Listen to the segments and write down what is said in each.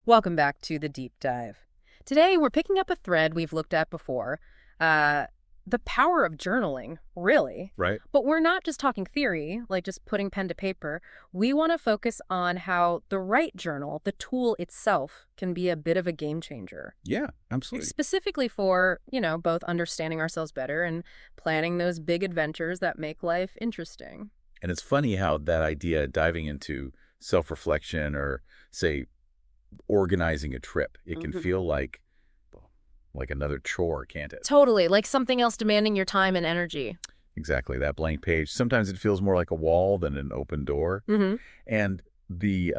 Welcome back to the deep dive. Today, we're picking up a thread we've looked at before, uh, the power of journaling, really. Right? But we're not just talking theory, like just putting pen to paper. We want to focus on how the right journal, the tool itself, can be a bit of a game changer. Yeah, absolutely. Specifically for, both understanding ourselves better and planning those big adventures that make life interesting. And it's funny how that idea diving into self-reflection or, say, organizing a trip, it can feel like another chore, can't it? Totally, like something else demanding your time and energy. Exactly, that blank page. Sometimes it feels more like a wall than an open door. Mm-hmm. And the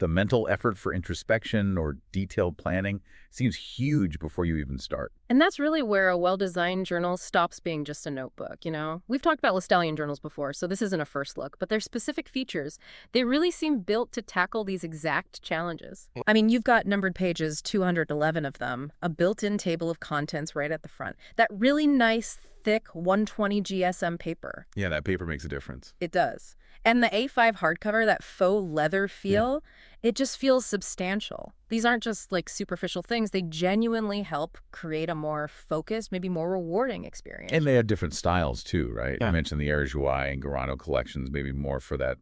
mental effort for introspection or detailed planning seems huge before you even start. And that's really where a well-designed journal stops being just a notebook, We've talked about Listellian journals before, so this isn't a first look, but their specific features, they really seem built to tackle these exact challenges. I mean, you've got numbered pages, 211 of them, a built-in table of contents right at the front, that really nice, thick 120 GSM paper. Yeah, that paper makes a difference. It does. And the A5 hardcover, that faux leather feel, it just feels substantial. These aren't just like superficial things. They genuinely help create a more focused, maybe more rewarding experience. And they have different styles too, right? Yeah. You mentioned the Erjouai and Garano collections, maybe more for that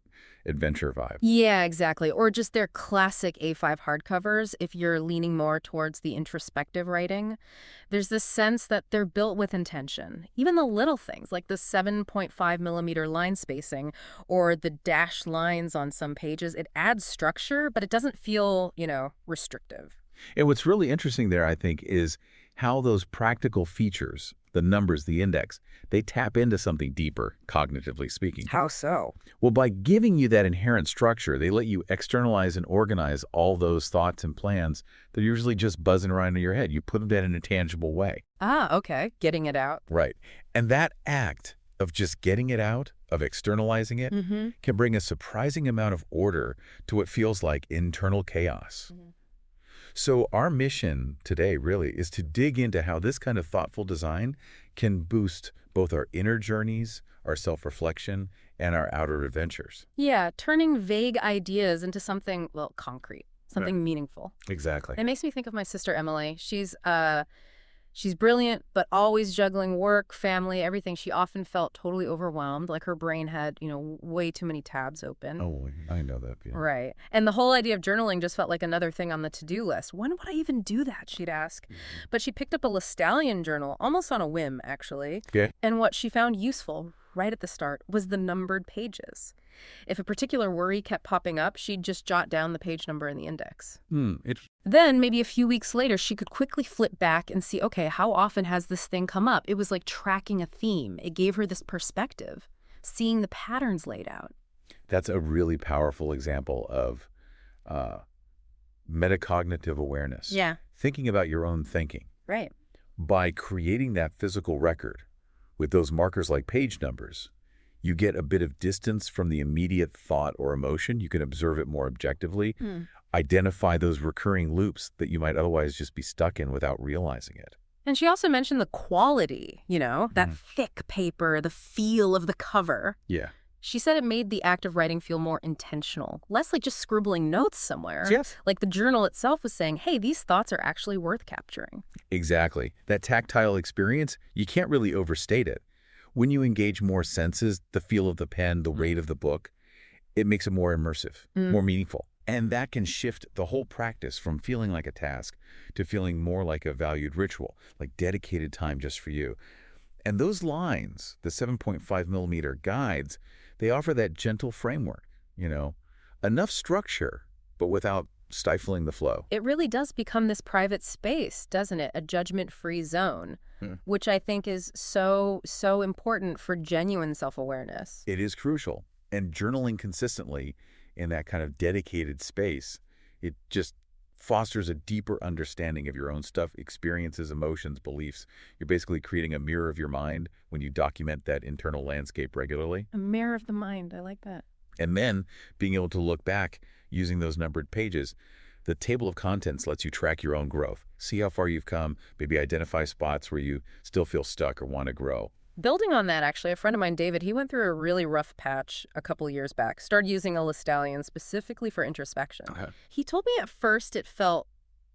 adventure vibe. Yeah, exactly. Or just their classic A5 hardcovers, if you're leaning more towards the introspective writing. There's this sense that they're built with intention. Even the little things, like the 7.5 millimeter line spacing or the dashed lines on some pages, it adds structure, but it doesn't feel, restrictive. And what's really interesting there, I think, is how those practical features, the numbers, the index, they tap into something deeper, cognitively speaking. How so? Well, by giving you that inherent structure, they let you externalize and organize all those thoughts and plans that are usually just buzzing around in your head. You put them in a tangible way. Ah, okay. Getting it out. Right. And that act of just getting it out, of externalizing it, can bring a surprising amount of order to what feels like internal chaos. So our mission today really is to dig into how this kind of thoughtful design can boost both our inner journeys, our self-reflection, and our outer adventures. Yeah, turning vague ideas into something, well, concrete, something meaningful. Exactly. It makes me think of my sister Emily. She's brilliant, but always juggling work, family, everything. She often felt totally overwhelmed, like her brain had, way too many tabs open. Oh, I know that. Yeah. Right. And the whole idea of journaling just felt like another thing on the to-do list. When would I even do that, she'd ask. But she picked up a Listellian journal, almost on a whim, actually. Okay. And what she found useful right at the start was the numbered pages. If a particular worry kept popping up, she'd just jot down the page number in the index. Then, maybe a few weeks later, she could quickly flip back and see, okay, how often has this thing come up? It was like tracking a theme. It gave her this perspective, seeing the patterns laid out. That's a really powerful example of metacognitive awareness. Yeah. Thinking about your own thinking. Right. By creating that physical record with those markers like page numbers, you get a bit of distance from the immediate thought or emotion. You can observe it more objectively, identify those recurring loops that you might otherwise just be stuck in without realizing it. And she also mentioned the quality, that thick paper, the feel of the cover. Yeah. She said it made the act of writing feel more intentional, less like just scribbling notes somewhere. Yes. Like the journal itself was saying, hey, these thoughts are actually worth capturing. Exactly. That tactile experience, you can't really overstate it. When you engage more senses, the feel of the pen, the weight of the book, it makes it more immersive, more meaningful. And that can shift the whole practice from feeling like a task to feeling more like a valued ritual, like dedicated time just for you. And those lines, the 7.5 millimeter guides, they offer that gentle framework, enough structure, but without stifling the flow. It really does become this private space, doesn't it? A judgment-free zone, which I think is so important for genuine self-awareness. It is crucial. And journaling consistently in that kind of dedicated space, it just fosters a deeper understanding of your own stuff, experiences, emotions, beliefs. You're basically creating a mirror of your mind when you document that internal landscape regularly. A mirror of the mind. I like that. And then being able to look back using those numbered pages, the table of contents lets you track your own growth, see how far you've come, maybe identify spots where you still feel stuck or want to grow. Building on that, actually, a friend of mine, David, he went through a really rough patch a couple of years back, started using a Listallian specifically for introspection. Okay. He told me at first it felt,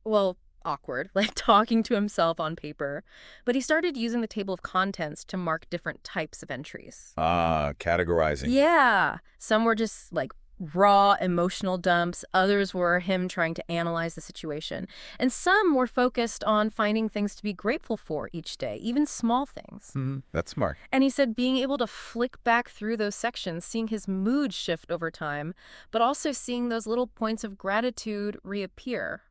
well, awkward, like talking to himself on paper, but he started using the table of contents to mark different types of entries. Ah, categorizing. Yeah. Some were just like raw emotional dumps. Others were him trying to analyze the situation. And some were focused on finding things to be grateful for each day, even small things. That's smart. And he said being able to flick back through those sections, seeing his mood shift over time, but also seeing those little points of gratitude reappear.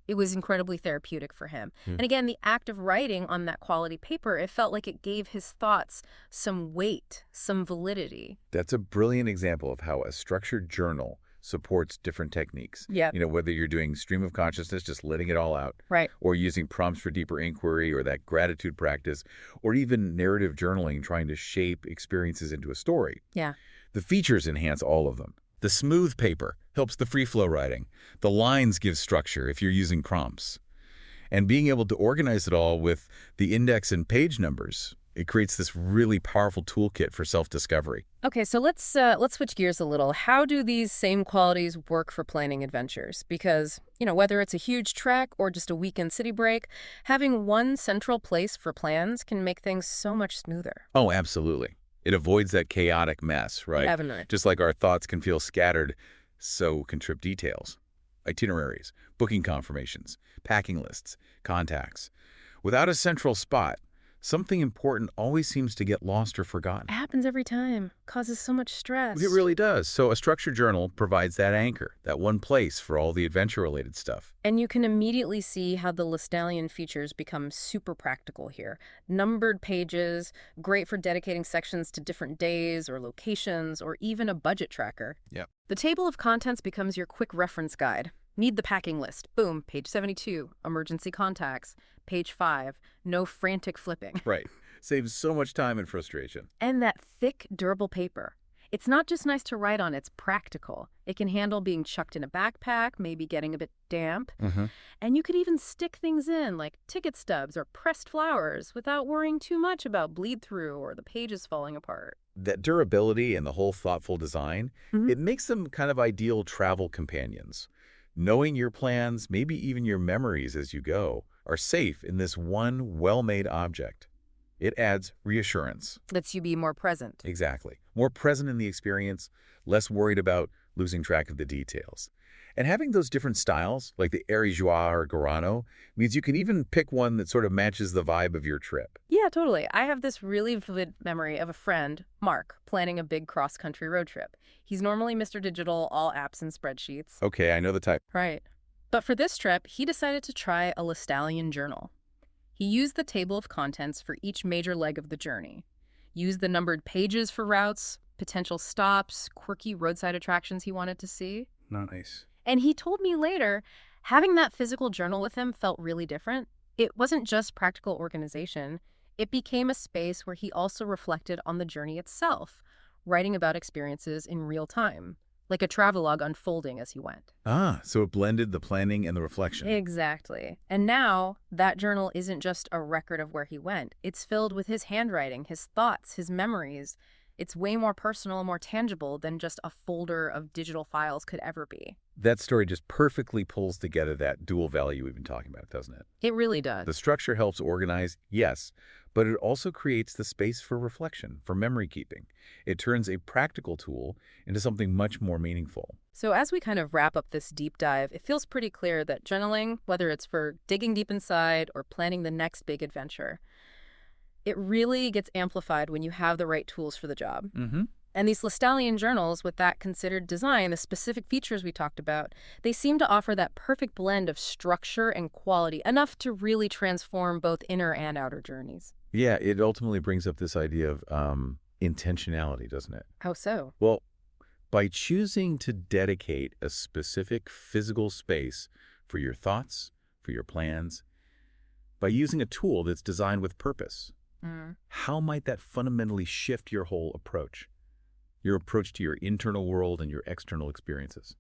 It was incredibly therapeutic for him. And again, the act of writing on that quality paper, it felt like it gave his thoughts some weight, some validity. That's a brilliant example of how a structured journal supports different techniques. Yep. Whether you're doing stream of consciousness, just letting it all out, Right. or using prompts for deeper inquiry, or that gratitude practice, or even narrative journaling, trying to shape experiences into a story. Yeah. The features enhance all of them. The smooth paper helps the free flow writing. The lines give structure if you're using prompts. And being able to organize it all with the index and page numbers, it creates this really powerful toolkit for self-discovery. Okay, so let's switch gears a little. How do these same qualities work for planning adventures? Because, whether it's a huge trek or just a weekend city break, having one central place for plans can make things so much smoother. Oh, absolutely. It avoids that chaotic mess, right? Definitely. Just like our thoughts can feel scattered, so can trip details. Itineraries, booking confirmations, packing lists, contacts. Without a central spot, something important always seems to get lost or forgotten. It happens every time. Causes so much stress. It really does. So a structured journal provides that anchor, that one place for all the adventure-related stuff. And you can immediately see how the Listallian features become super practical here. Numbered pages, great for dedicating sections to different days or locations, or even a budget tracker. Yep. The table of contents becomes your quick reference guide. Need the packing list. Boom, page 72. Emergency contacts. Page 5. No frantic flipping. Right. Saves so much time and frustration. And that thick, durable paper. It's not just nice to write on, it's practical. It can handle being chucked in a backpack, maybe getting a bit damp. And you could even stick things in, like ticket stubs or pressed flowers, without worrying too much about bleed-through or the pages falling apart. That durability and the whole thoughtful design, it makes them kind of ideal travel companions. Knowing your plans, maybe even your memories as you go, are safe in this one well-made object. It adds reassurance. Lets you be more present. Exactly. More present in the experience, less worried about losing track of the details. And having those different styles, like the Joie or Garano, means you can even pick one that sort of matches the vibe of your trip. Yeah, totally. I have this really vivid memory of a friend, Mark, planning a big cross-country road trip. He's normally Mr. Digital, all apps and spreadsheets. Okay, I know the type. Right. But for this trip, he decided to try a Listallian journal. He used the table of contents for each major leg of the journey, used the numbered pages for routes, potential stops, quirky roadside attractions he wanted to see. Nice. And he told me later, having that physical journal with him felt really different. It wasn't just practical organization. It became a space where he also reflected on the journey itself, writing about experiences in real time, like a travelogue unfolding as he went. Ah, so it blended the planning and the reflection. Exactly. And now that journal isn't just a record of where he went. It's filled with his handwriting, his thoughts, his memories. It's way more personal, more tangible than just a folder of digital files could ever be. That story just perfectly pulls together that dual value we've been talking about, doesn't it? It really does. The structure helps organize, yes, but it also creates the space for reflection, for memory keeping. It turns a practical tool into something much more meaningful. So as we kind of wrap up this deep dive, it feels pretty clear that journaling, whether it's for digging deep inside or planning the next big adventure, it really gets amplified when you have the right tools for the job. And these Listallian journals, with that considered design, the specific features we talked about, they seem to offer that perfect blend of structure and quality, enough to really transform both inner and outer journeys. Yeah, it ultimately brings up this idea of intentionality, doesn't it? How so? Well, by choosing to dedicate a specific physical space for your thoughts, for your plans, by using a tool that's designed with purpose, how might that fundamentally shift your whole approach? Your approach to your internal world and your external experiences?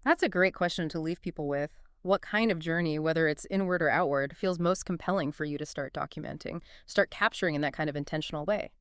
That's a great question to leave people with. what kind of journey, whether it's inward or outward, feels most compelling for you to start documenting, start capturing in that kind of intentional way?